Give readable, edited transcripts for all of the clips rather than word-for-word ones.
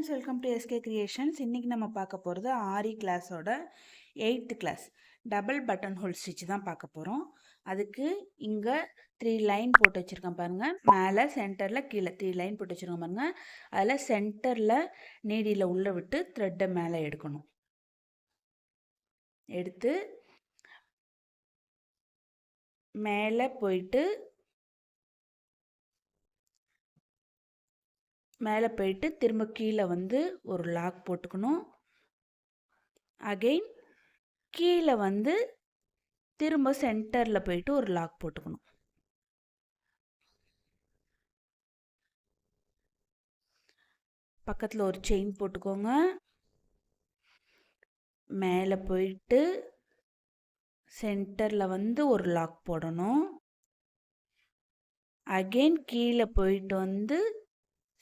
Friends, welcome to SK Creations. இன்றைக்கி நம்ம பார்க்க போகிறது ஆரி கிளாஸோட 8th class double button hole stitch தான் பார்க்க போகிறோம். அதுக்கு இங்கே 3 லைன் போட்டு வச்சுருக்கேன் பாருங்கள். மேலே சென்டரில் கீழே 3 லைன் போட்டு வச்சுருக்கோம் பாருங்கள். அதில் சென்டரில் நீடியில் உள்ளே விட்டு த்ரெட்டை மேலே எடுக்கணும். எடுத்து மேலே போயிட்டு திரும்ப கீழே வந்து ஒரு லாக் போட்டுக்கணும். அகெயின் கீழே வந்து திரும்ப சென்டரில் போயிட்டு ஒரு லாக் போட்டுக்கணும். பக்கத்தில் ஒரு செயின் போட்டுக்கோங்க. மேலே போயிட்டு சென்டரில் வந்து ஒரு லாக் போடணும். அகெயின் கீழே போயிட்டு வந்து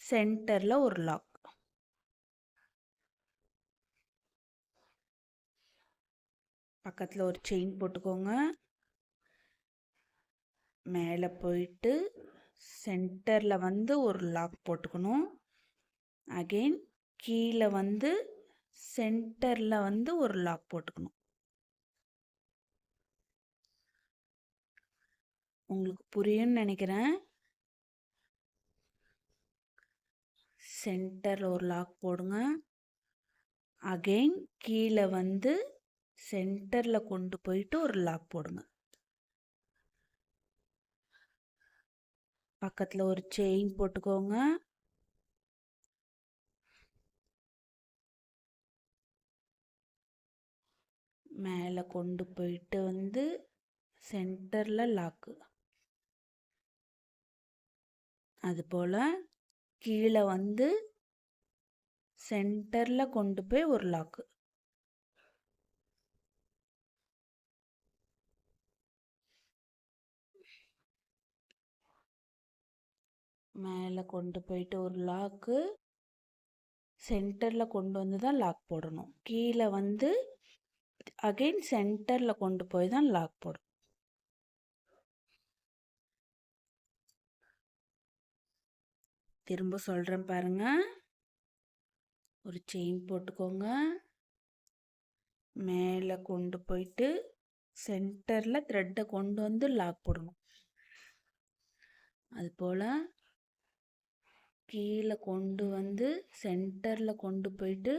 சென்டரில் ஒரு லாக். பக்கத்தில் ஒரு செயின் போட்டுக்கோங்க. மேலே போயிட்டு சென்டரில் வந்து ஒரு லாக் போட்டுக்கணும். அகெயின் கீழே வந்து சென்டரில் வந்து ஒரு லாக் போட்டுக்கணும். உங்களுக்கு புரியும்னு நினைக்கிறேன். சென்டரில் ஒரு லாக் போடுங்க. அகெயின் கீழே வந்து சென்டரில் கொண்டு போயிட்டு ஒரு லாக் போடுங்க. பக்கத்தில் ஒரு செயின் போட்டுக்கோங்க. மேலே கொண்டு போயிட்டு வந்து சென்டரில் லாக்கு. அதுபோல் கீழே வந்து சென்டரில் கொண்டு போய் ஒரு லாக்கு. மேலே கொண்டு போயிட்டு ஒரு லாக்கு. சென்டரில் கொண்டு வந்து தான் லாக் போடணும். கீழே வந்து அகெயின் சென்டரில் கொண்டு போய் தான் லாக் போடணும். திரும்ப சொல்கிறேன் பாருங்க. ஒரு செயின் போட்டுக்கோங்க. மேலே கொண்டு போயிட்டு சென்டரில் த்ரெட்டை கொண்டு வந்து லாக் போடணும். அதுபோல் கீழே கொண்டு வந்து சென்டரில் கொண்டு போயிட்டு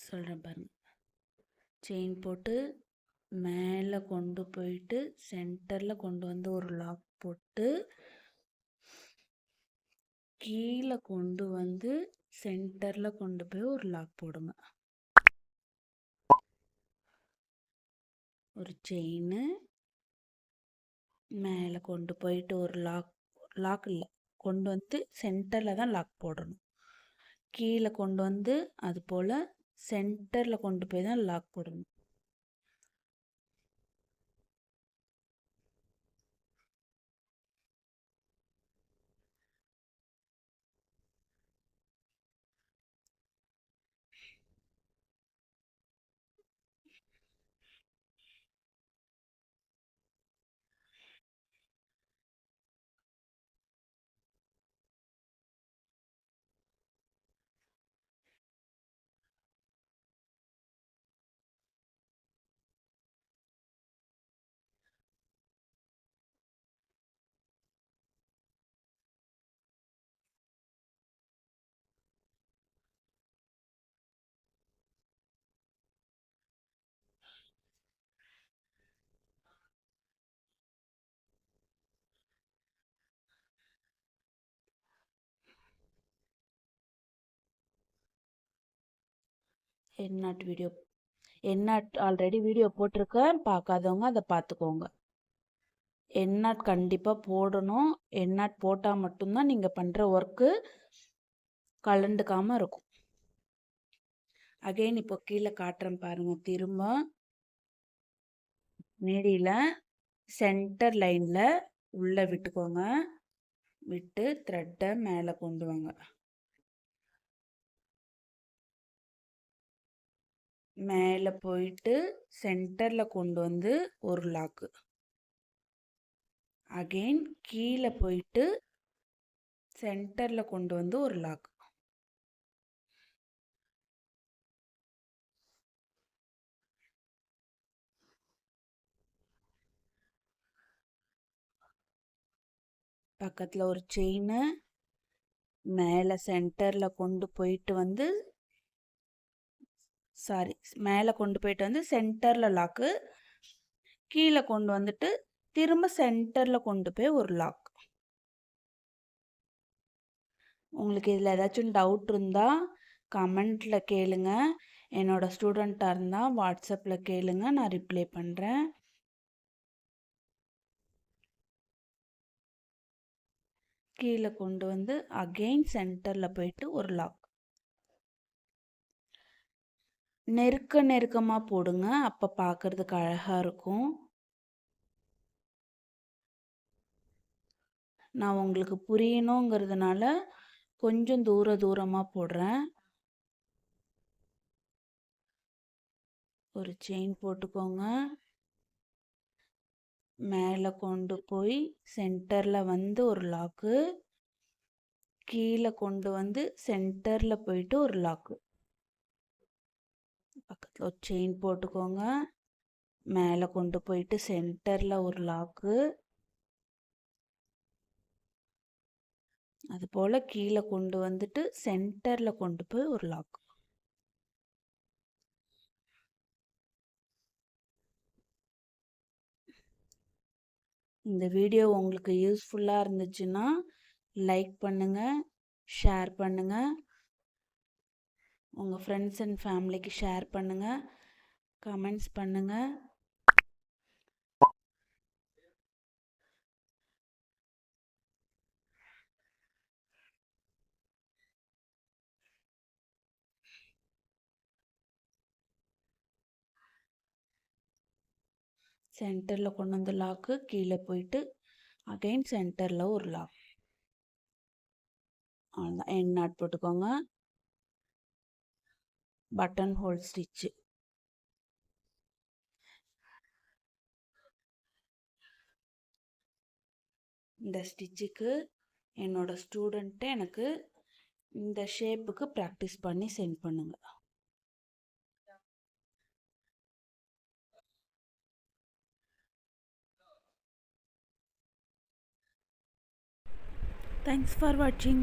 சொல்கிறேன் பாருங்க. செயின் போட்டு மேலே கொண்டு போயிட்டு சென்டரில் கொண்டு வந்து ஒரு லாக் போட்டு கீழே கொண்டு வந்து சென்டரில் கொண்டு போய் ஒரு லாக் போடுங்க. ஒரு செயின் மேலே கொண்டு போயிட்டு ஒரு லாக் இல்லை, கொண்டு வந்து சென்டரில் தான் லாக் போடணும். கீழே கொண்டு வந்து அது போல் சென்டரில் கொண்டு போய் தான் லாக் போடணும். எண்ணாட் ஆல்ரெடி வீடியோ போட்டிருக்கேன். பார்க்காதவங்க அதை பார்த்துக்கோங்க. எண்ணாட் கண்டிப்பாக போடணும். எண்ணாட் போட்டால் மட்டும்தான் நீங்கள் பண்ணுற ஒர்க்கு கலண்டுக்காமல் இருக்கும். அகைன் இப்போ கீழே காட்டுறேன் பாருங்கள். திரும்ப நீடியில் சென்டர் லைனில் உள்ளே விட்டுக்கோங்க. விட்டு த்ரெட்டை மேலே கொண்டு வாங்க. மேலே போயிட்டு சென்டரில் கொண்டு வந்து ஒரு லாக்கு. அகெயின் கீழே போயிட்டு சென்டரில் கொண்டு வந்து ஒரு லாக். பக்கத்தில் ஒரு செயின், மேலே சென்டரில் கொண்டு போயிட்டு வந்து மேலே கொண்டு போயிட்டு வந்து சென்டரில் லாக்கு, கீழே கொண்டு வந்துட்டு திரும்ப சென்டரில் கொண்டு போய் ஒரு லாக். உங்களுக்கு இதில் ஏதாச்சும் டவுட் இருந்தால் கமெண்ட்டில் கேளுங்க. என்னோடய ஸ்டூடெண்ட்டாக இருந்தால் வாட்ஸ்அப்பில் கேளுங்க, நான் ரிப்ளை பண்ணுறேன். கீழே கொண்டு வந்து அகெயின் சென்டரில் போயிட்டு ஒரு லாக். நெருக்கமாக போடுங்க, அப்போ பார்க்குறதுக்கு அழகாக இருக்கும். நான் உங்களுக்கு புரியணுங்கிறதுனால கொஞ்சம் தூரமாக போடுறேன். ஒரு செயின் போட்டுக்கோங்க. மேலே கொண்டு போய் சென்டரில் வந்து ஒரு லாக்கு, கீழே கொண்டு வந்து சென்டரில் போயிட்டு ஒரு லாக்கு. பக்கத்தில் ஒரு செயின் போட்டுக்கோங்க. மேலே கொண்டு போயிட்டு சென்டரில் ஒரு லாக்கு, அதுபோல் கீழே கொண்டு வந்துட்டு சென்டரில் கொண்டு போய் ஒரு லாக். இந்த வீடியோ உங்களுக்கு யூஸ்ஃபுல்லாக இருந்துச்சுன்னா லைக் பண்ணுங்கள், ஷேர் பண்ணுங்கள், உங்கள் ஃப்ரெண்ட்ஸ் அண்ட் ஃபேமிலிக்கு ஷேர் பண்ணுங்கள், கமெண்ட்ஸ் பண்ணுங்கள். சென்டரில் கொண்டு வந்து லாக்கு, கீழே போயிட்டு அகைன் சென்டரில் ஒரு லாக். அவ்வளோதான். எண்ட் நாட் போட்டுக்கோங்க. Button whole stitch. இந்த ஸ்டிச்சுக்கு என்னோடய ஸ்டூடெண்ட்டை எனக்கு இந்த ஷேப்புக்கு ப்ராக்டிஸ் பண்ணி சென்ட் பண்ணுங்க. Thanks for watching.